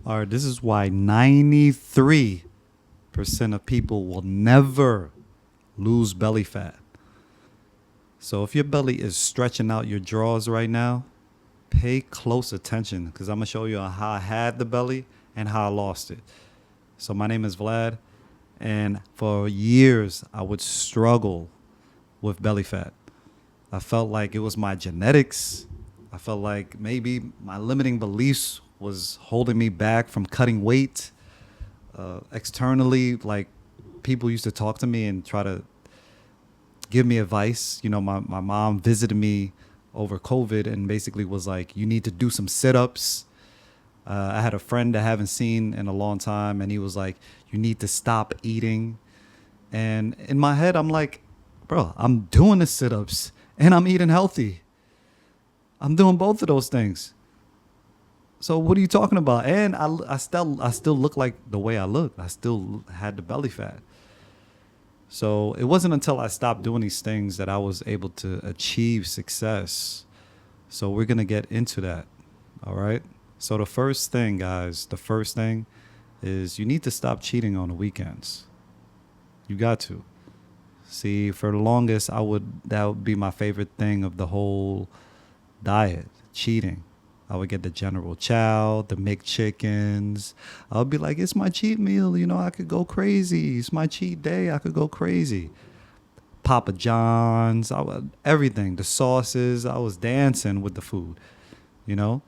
All right, this is why 93% of people will never lose belly fat. So if your belly is stretching out your drawers right now, pay close attention because I'm going to show you how I had the belly and how I lost it. So my name is Vlad, and for years I would struggle with belly fat. I felt like it was my genetics. I felt like maybe my limiting beliefs was holding me back from cutting weight. Externally, like people used to talk to me and try to give me advice. You know, my mom visited me over COVID and basically was like, you need to do some sit-ups. I had a friend that I haven't seen in a long time, and he was like, you need to stop eating. And in my head, I'm like, bro, I'm doing the sit-ups and I'm eating healthy. I'm doing both of those things. So what are you talking about? And I still look like the way I look. I still had the belly fat. So it wasn't until I stopped doing these things that I was able to achieve success. So we're gonna get into that. All right. So the first thing, guys, the first thing is you need to stop cheating on the weekends. You got to. See, for the longest, that would be my favorite thing of the whole diet, cheating. I would get the General Chow, the McChickens. I would be like, it's my cheat meal. You know, I could go crazy. It's my cheat day. I could go crazy. Papa John's, everything, the sauces. I was dancing with the food, you know?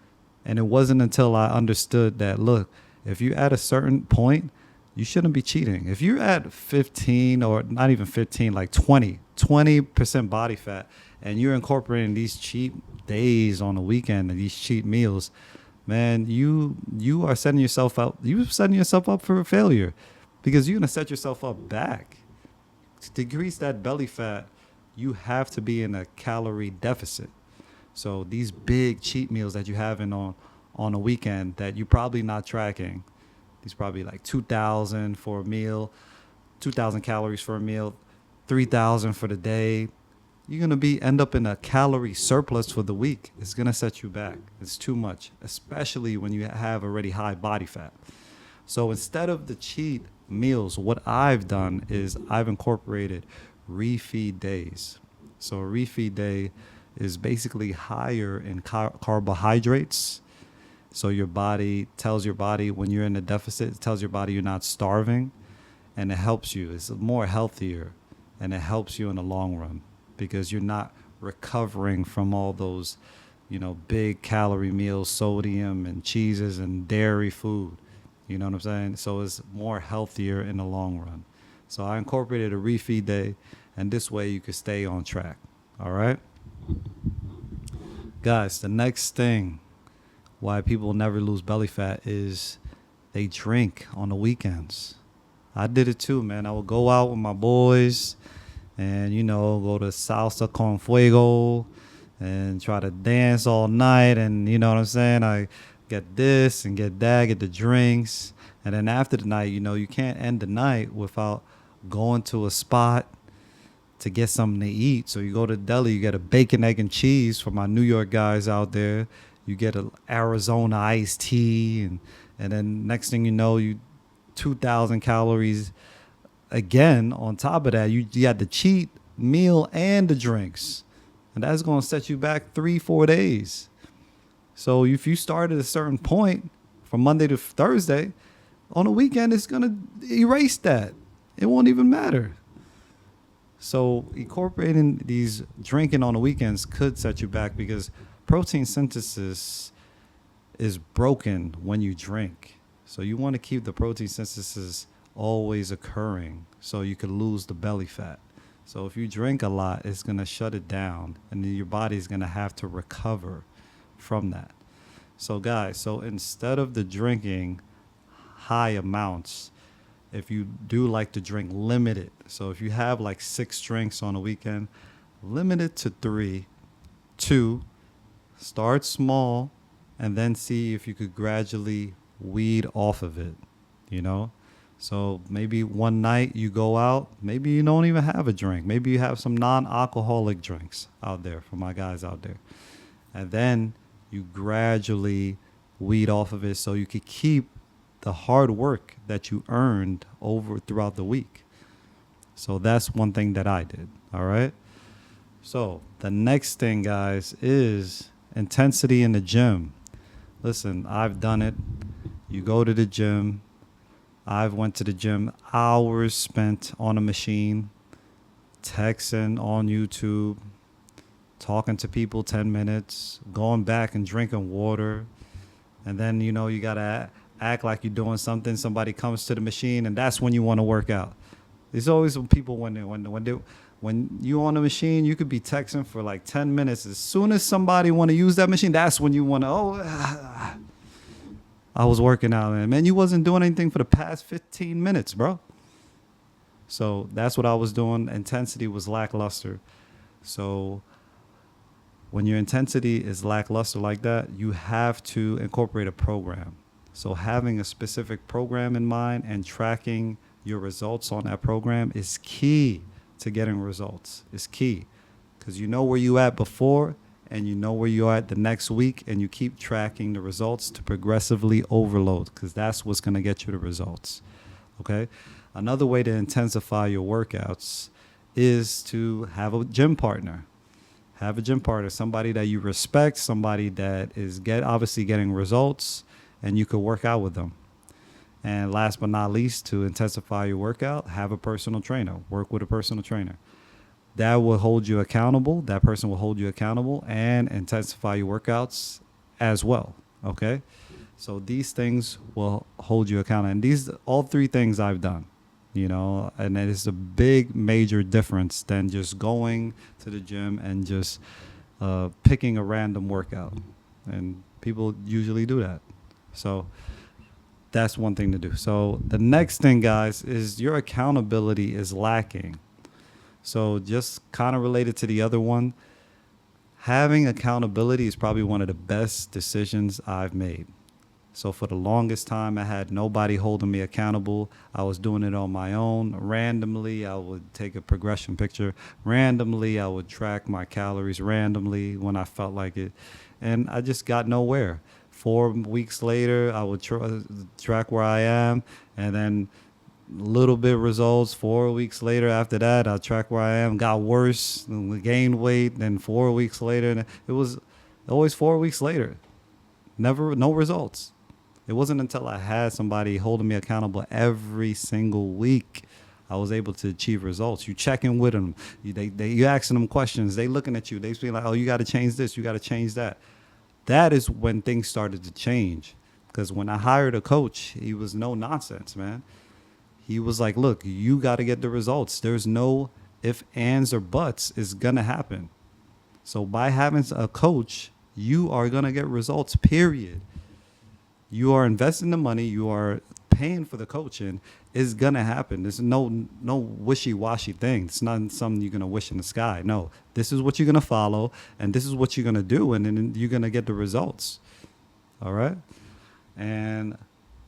And it wasn't until I understood that, look, if you at a certain point, you shouldn't be cheating. If you're at 15 or not even 15, like 20% body fat, and you're incorporating these cheat days on the weekend and these cheat meals, man, you are setting yourself up. You're setting yourself up for failure because you're gonna set yourself up back. To decrease that belly fat, you have to be in a calorie deficit. So these big cheat meals that you're having on a weekend that you're probably not tracking, these probably like 2,000 for a meal, 2,000 calories for a meal, 3,000 for the day. You're gonna be end up in a calorie surplus for the week. It's gonna set you back. It's too much, especially when you have already high body fat. So instead of the cheat meals, what I've done is I've incorporated refeed days. So a refeed day is basically higher in carbohydrates. So your body tells your body when you're in a deficit, it tells your body you're not starving, and it helps you. It's more healthier, and it helps you in the long run because you're not recovering from all those, big calorie meals, sodium and cheeses and dairy food. You know what I'm saying? So it's more healthier in the long run. So I incorporated a refeed day, and this way you could stay on track. All right? Guys, the next thing why people never lose belly fat is they drink on the weekends. I did it too, man. I would go out with my boys and, go to salsa con fuego and try to dance all night. And you know what I'm saying? I get this and get that, get the drinks. And then after the night, you can't end the night without going to a spot to get something to eat. So you go to deli, you get a bacon, egg, and cheese for my New York guys out there. You get an Arizona iced tea, and then next thing you know, you 2,000 calories again. On top of that, you got the cheat meal and the drinks, and that's going to set you back 3-4 days. So if you start at a certain point from Monday to Thursday, on a weekend, it's going to erase that. It won't even matter. So incorporating these drinking on the weekends could set you back because protein synthesis is broken when you drink. So you want to keep the protein synthesis always occurring so you could lose the belly fat. So if you drink a lot, it's going to shut it down, and then your body's going to have to recover from that. So guys, instead of the drinking high amounts, if you do like to drink, limit it. So if you have like 6 drinks on a weekend, limit it to 3, 2, start small, and then see if you could gradually weed off of it, So maybe one night you go out, maybe you don't even have a drink. Maybe you have some non-alcoholic drinks out there for my guys out there. And then you gradually weed off of it so you could keep the hard work that you earned over throughout the week. So that's one thing that I did. All right. So the next thing, guys, is intensity in the gym. Listen, I've done it. You go to the gym. I've went to the gym, hours spent on a machine, texting on YouTube, talking to people 10 minutes, going back and drinking water. And then, you got to act like you're doing something. Somebody comes to the machine, and that's when you want to work out. There's always some people when you on the machine, you could be texting for like 10 minutes. As soon as somebody want to use that machine, that's when you want to, I was working out, and man, you wasn't doing anything for the past 15 minutes, bro. So that's what I was doing. Intensity was lackluster. So when your intensity is lackluster like that, you have to incorporate a program. So having a specific program in mind and tracking your results on that program is key to getting results. It's key because you know where you at before and you know where you are at the next week, and you keep tracking the results to progressively overload, because that's what's going to get you the results. Okay? Another way to intensify your workouts is to have a gym partner. Have a gym partner, somebody that you respect, somebody that is obviously getting results, and you could work out with them. And last but not least, to intensify your workout, have a personal trainer. Work with a personal trainer. That will hold you accountable. That person will hold you accountable and intensify your workouts as well. Okay? So these things will hold you accountable. And these, all three things I've done, and it is a big, major difference than just going to the gym and just picking a random workout. And people usually do that. So that's one thing to do. So the next thing, guys, is your accountability is lacking. So just kind of related to the other one, having accountability is probably one of the best decisions I've made. So for the longest time, I had nobody holding me accountable. I was doing it on my own. Randomly, I would take a progression picture. Randomly, I would track my calories randomly when I felt like it. And I just got nowhere. 4 weeks later, I would track where I am, and then little bit results. 4 weeks later after that, I track where I am, got worse, gained weight. Then 4 weeks later, it was always 4 weeks later. No results. It wasn't until I had somebody holding me accountable every single week I was able to achieve results. You checking with them. You asking them questions. They looking at you. They be like, oh, you got to change this. You got to change that. That is when things started to change. Because when I hired a coach, he was no nonsense, man. He was like, look, you got to get the results. There's no if, ands, or buts. It's going to happen. So by having a coach, you are going to get results, period. You are investing the money. You are paying for the coaching. It's going to happen. There's no wishy-washy thing. It's not something you're going to wish in the sky. No, this is what you're going to follow, and this is what you're going to do, and then you're going to get the results. All right? And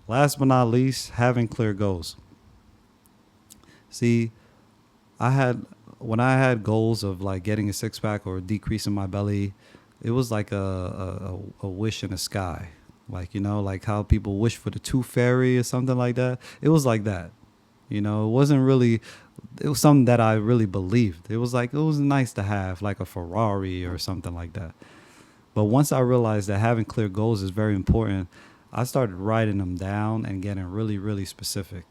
last but not least, having clear goals. See, when I had goals of like getting a six-pack or decreasing my belly, it was like a wish in the sky. Like, like how people wish for the tooth fairy or something like that. It was like that. It wasn't really, it was something that I really believed. It was nice to have like a Ferrari or something like that. But once I realized that having clear goals is very important, I started writing them down and getting really, really specific.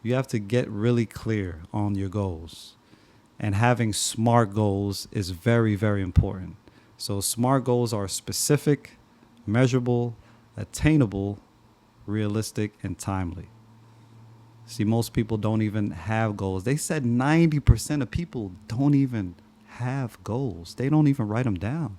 You have to get really clear on your goals. And having SMART goals is very, very important. So SMART goals are specific, measurable, attainable, realistic, and timely. See, most people don't even have goals. They said 90% of people don't even have goals. They don't even write them down.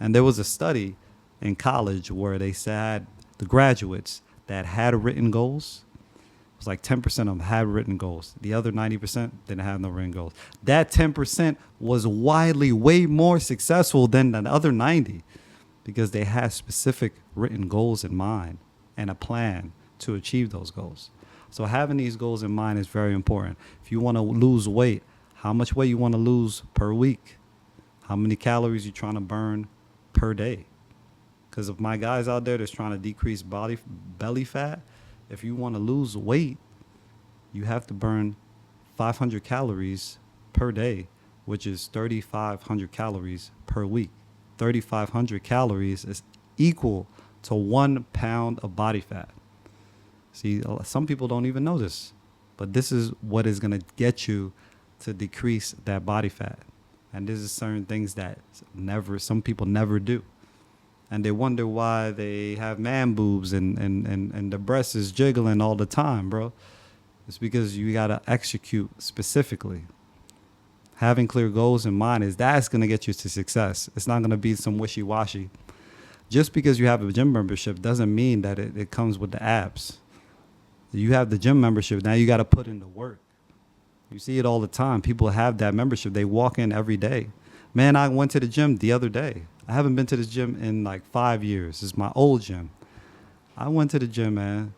And there was a study in college where they said the graduates that had written goals, it was like 10% of them had written goals. The other 90% didn't have no written goals. That 10% was way more successful than the other 90%. Because they had specific written goals in mind and a plan to achieve those goals. So having these goals in mind is very important. If you want to lose weight, how much weight you want to lose per week? How many calories you trying to burn per day? Because of my guys out there that's trying to decrease belly fat, if you want to lose weight, you have to burn 500 calories per day, which is 3,500 calories per week. 3,500 calories is equal to 1 pound of body fat. See, some people don't even know this, but this is what is going to get you to decrease that body fat. And this is certain things that some people never do. And they wonder why they have man boobs and the breast is jiggling all the time, bro. It's because you got to execute specifically. Having clear goals in mind that's going to get you to success. It's not going to be some wishy-washy. Just because you have a gym membership doesn't mean that it comes with the abs. You have the gym membership, now you got to put in the work. You see it all the time. People have that membership. They walk in every day. Man, I went to the gym the other day. I haven't been to this gym in like 5 years. It's my old gym. I went to the gym, man.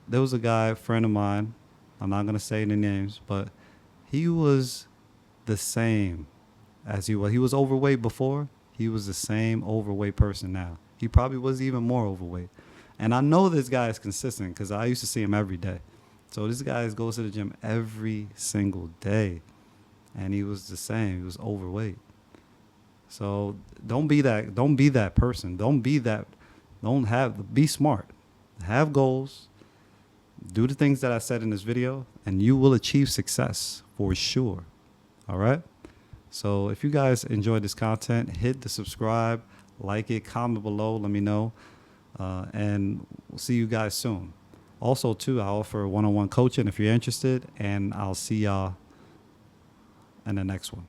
There was a guy, a friend of mine. I'm not going to say any names, but he was the same as he was. He was overweight before. He was the same overweight person now. He probably was even more overweight. And I know this guy is consistent because I used to see him every day. So this guy goes to the gym every single day. And he was the same. He was overweight. So don't be that person. Be smart. Have goals. Do the things that I said in this video, and you will achieve success for sure. All right? So if you guys enjoyed this content, hit the subscribe, like it, comment below, let me know. And we'll see you guys soon. Also, too, I offer one-on-one coaching if you're interested, and I'll see y'all in the next one.